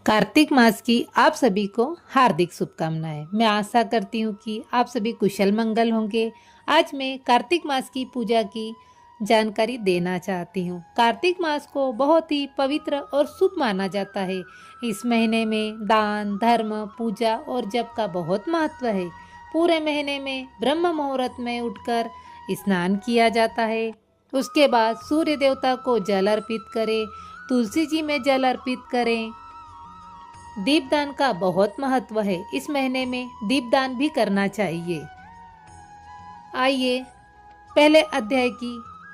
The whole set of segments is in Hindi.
कार्तिक मास की आप सभी को हार्दिक शुभकामनाएं। मैं आशा करती हूँ कि आप सभी कुशल मंगल होंगे। आज मैं कार्तिक मास की पूजा की जानकारी देना चाहती हूँ। कार्तिक मास को बहुत ही पवित्र और शुभ माना जाता है। इस महीने में दान, धर्म, पूजा और जप का बहुत महत्व है। पूरे महीने में ब्रह्म मुहूर्त में उठकर स्नान किया जाता है। उसके बाद सूर्य देवता को जल अर्पित करें, तुलसी जी में जल अर्पित करें। दीपदान का बहुत महत्व है। इस महीने में दीपदान भी करना चाहिए। आइए पहले अध्याय की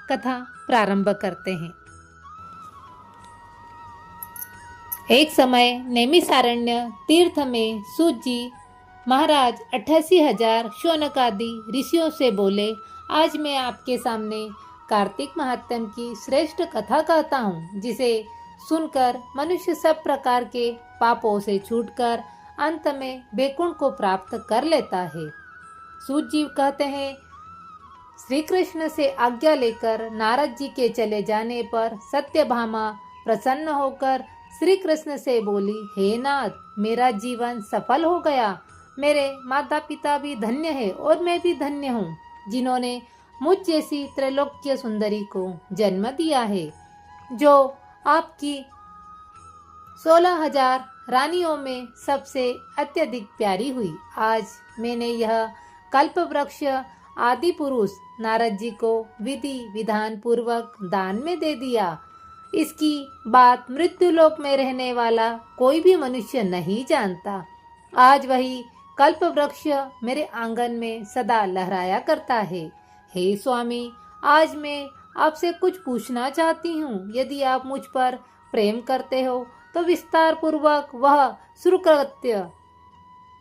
कथा प्रारंभ करते हैं। एक समय नैमिषारण्य तीर्थ में सूत जी महाराज 88,000 शौनकादि ऋषियों से बोले, आज मैं आपके सामने कार्तिक महात्म्य की श्रेष्ठ कथा कहता हूँ, जिसे सुनकर मनुष्य सब प्रकार के पापों से छूटकर अंत में वैकुंठ को प्राप्त कर लेता है। सूत जी कहते हैं, श्री कृष्ण से आज्ञा लेकर नारद जी के चले जाने पर सत्यभामा प्रसन्न होकर श्री कृष्ण से बोली, हे नाथ, मेरा जीवन सफल हो गया। मेरे माता पिता भी धन्य है और मैं भी धन्य हूँ, जिन्होंने मुझ जैसी त्रैलोक्य सुंदरी को जन्म दिया है, जो आपकी 16,000 रानियों में सबसे अत्यधिक प्यारी हुई। आज मैंने यह कल्प वृक्ष आदि पुरुष नारद जी को विधि विधान पूर्वक दान में दे दिया। इसकी बात मृत्युलोक में रहने वाला कोई भी मनुष्य नहीं जानता। आज वही कल्प वृक्ष मेरे आंगन में सदा लहराया करता है। हे स्वामी, आज मैं आपसे कुछ पूछना चाहती हूँ। यदि आप मुझ पर प्रेम करते हो तो विस्तार पूर्वक वह सुकृत्य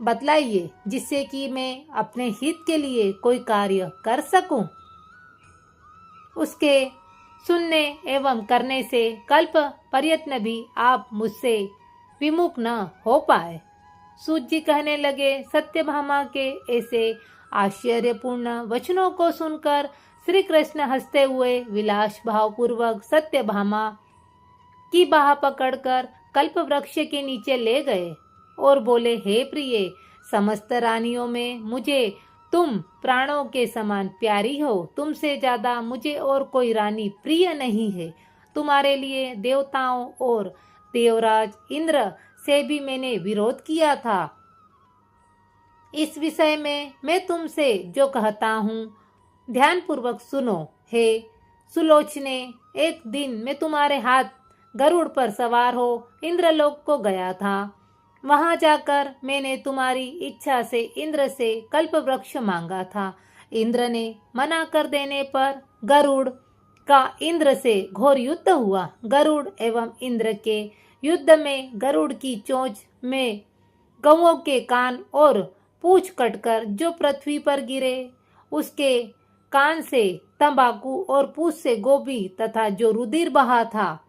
बतलाइए, जिससे कि मैं अपने हित के लिए कोई कार्य कर सकूं। उसके सुनने एवं करने से कल्प प्रयत्न भी आप मुझसे विमुख न हो पाए। सूत जी कहने लगे, सत्यभामा के ऐसे आश्चर्यपूर्ण वचनों को सुनकर श्री कृष्ण हंसते हुए विलास भाव पूर्वक सत्यभामा की बाह पकड़कर कल्प वृक्ष के नीचे ले गए और बोले, हे प्रिय, समस्त रानियों में मुझे तुम प्राणों के समान प्यारी हो। तुमसे ज्यादा मुझे और कोई रानी प्रिय नहीं है। तुम्हारे लिए देवताओं और देवराज इंद्र से भी मैंने विरोध किया था। इस विषय में मैं तुमसे जो कहता हूँ ध्यान पूर्वक सुनो। हे सुलोचने, एक दिन मैं तुम्हारे हाथ गरुड़ पर सवार हो इंद्रलोक को गया था। वहां जाकर मैंने तुम्हारी इच्छा से इंद्र से कल्प वृक्ष मांगा था। इंद्र ने मना कर देने पर गरुड़ का इंद्र से घोर युद्ध हुआ। गरुड़ एवं इंद्र के युद्ध में गरुड़ की चोंच में गौओं के कान और पूंछ कटकर जो पृथ्वी पर गिरे, उसके कान से तंबाकू और पूंछ से गोभी तथा जो रुधिर बहा था,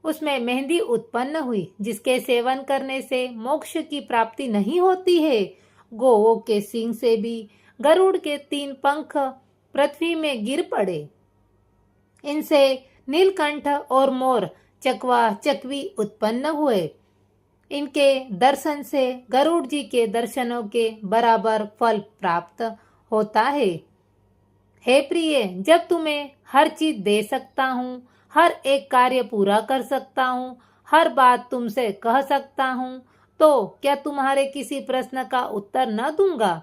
उसमें मेहंदी उत्पन्न हुई, जिसके सेवन करने से मोक्ष की प्राप्ति नहीं होती है। गौओं के सींग से भी गरुड़ के 3 पंख पृथ्वी में गिर पड़े। इनसे नीलकंठ और मोर, चकवा, चकवी उत्पन्न हुए। इनके दर्शन से गरुड़ जी के दर्शनों के बराबर फल प्राप्त होता है। हे प्रिय, जब तुम्हें हर चीज दे सकता हूँ, हर एक कार्य पूरा कर सकता हूँ, हर बात तुमसे कह सकता हूँ, तो क्या तुम्हारे किसी प्रश्न का उत्तर न दूंगा?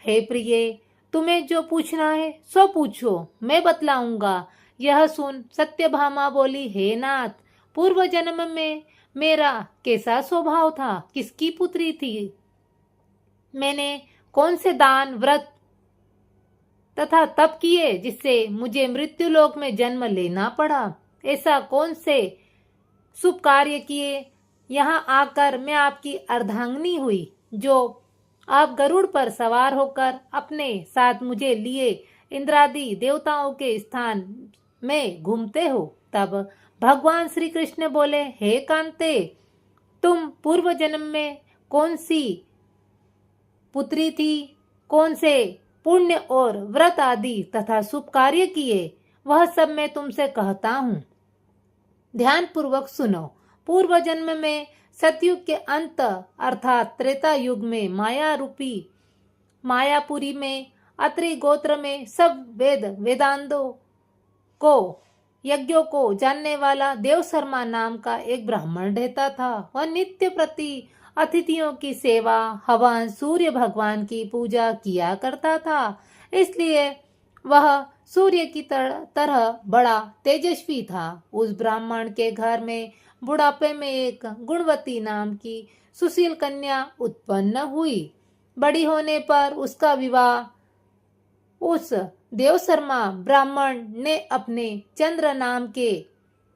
हे प्रिय, तुम्हें जो पूछना है सो पूछो, मैं बतलाऊंगा। यह सुन सत्यभामा बोली, हे नाथ, पूर्व जन्म में मेरा कैसा स्वभाव था? किसकी पुत्री थी? मैंने कौन से दान, व्रत तथा तप किए जिससे मुझे मृत्युलोक में जन्म लेना पड़ा? ऐसा कौन से शुभ कार्य किए यहाँ आकर मैं आपकी अर्धांगिनी हुई, जो आप गरुड़ पर सवार होकर अपने साथ मुझे लिए इंद्रादि देवताओं के स्थान में घूमते हो? तब भगवान श्री कृष्ण बोले, हे कांते, तुम पूर्व जन्म में कौन सी पुत्री थी, कौन से पुण्य और व्रत आदि तथा शुभ कार्य किए, वह सब मैं तुमसे कहता हूँ। ध्यान पूर्वक सुनो। पूर्व जन्म में सतयुग के अंत अर्थात त्रेता युग में माया रूपी मायापुरी में अत्रि गोत्र में सब वेदांतों को यज्ञों को जानने वाला देवशर्मा नाम का एक ब्राह्मण रहता था। वह नित्य प्रति अतिथियों की सेवा, हवन, सूर्य भगवान की पूजा किया करता था। इसलिए वह सूर्य की तरह बड़ा तेजस्वी था। उस ब्राह्मण के घर में बुढ़ापे में एक गुणवती नाम की सुशील कन्या उत्पन्न हुई। बड़ी होने पर उसका विवाह उस देवशर्मा ब्राह्मण ने अपने चंद्र नाम के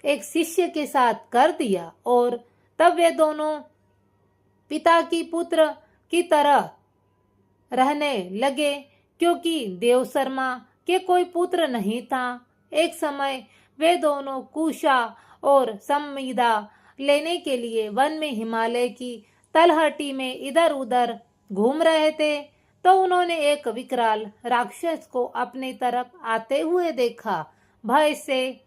एक शिष्य के साथ कर दिया और तब वे दोनों पिता की पुत्र की तरह रहने लगे। क्योंकि देवशर्मा के कोई पुत्र नहीं था, एक समय वे दोनों कुशा और संविदा लेने के लिए वन में हिमालय की तलहटी में इधर उधर घूम रहे थे, तो उन्होंने एक विकराल राक्षस को अपनी तरफ आते हुए देखा। भय से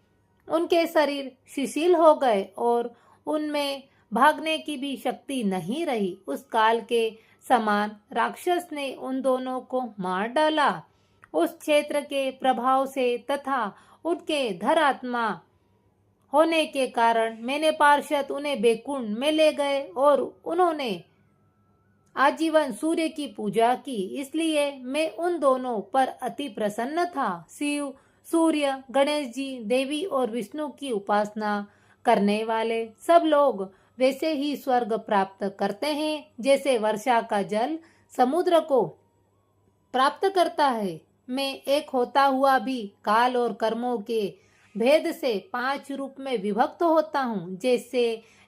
उनके शरीर शिथिल हो गए और उनमें भागने की भी शक्ति नहीं रही। उस काल के समान राक्षस ने उन दोनों को मार डाला। उस क्षेत्र के प्रभाव से तथा उनके धरात्मा होने के कारण मैंने पार्षद उन्हें बैकुंठ में ले गए और उन्होंने आजीवन सूर्य की पूजा की। इसलिए मैं उन दोनों पर अति प्रसन्न था। शिव, सूर्य, गणेश जी, देवी और विष्णु की उपासना करने वाले सब लोग वैसे ही स्वर्ग प्राप्त करते हैं जैसे वर्षा का जल समुद्र को प्राप्त करता है। मैं एक होता हुआ भी काल और कर्मों के भेद से 5 रूप में विभक्त होता हूँ। जैसे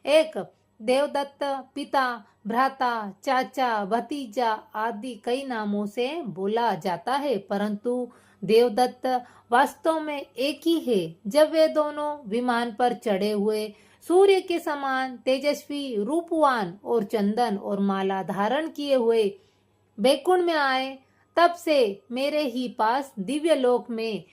एक देवदत्त, पिता, भ्राता, चाचा, भतीजा आदि कई नामों से बोला जाता है, परंतु देवदत्त वास्तव में एक ही है। जब वे दोनों विमान पर चढ़े हुए सूर्य के समान तेजस्वी, रूपवान और चंदन और माला धारण किए हुए बैकुंठ में आए, तब से मेरे ही पास दिव्य लोक में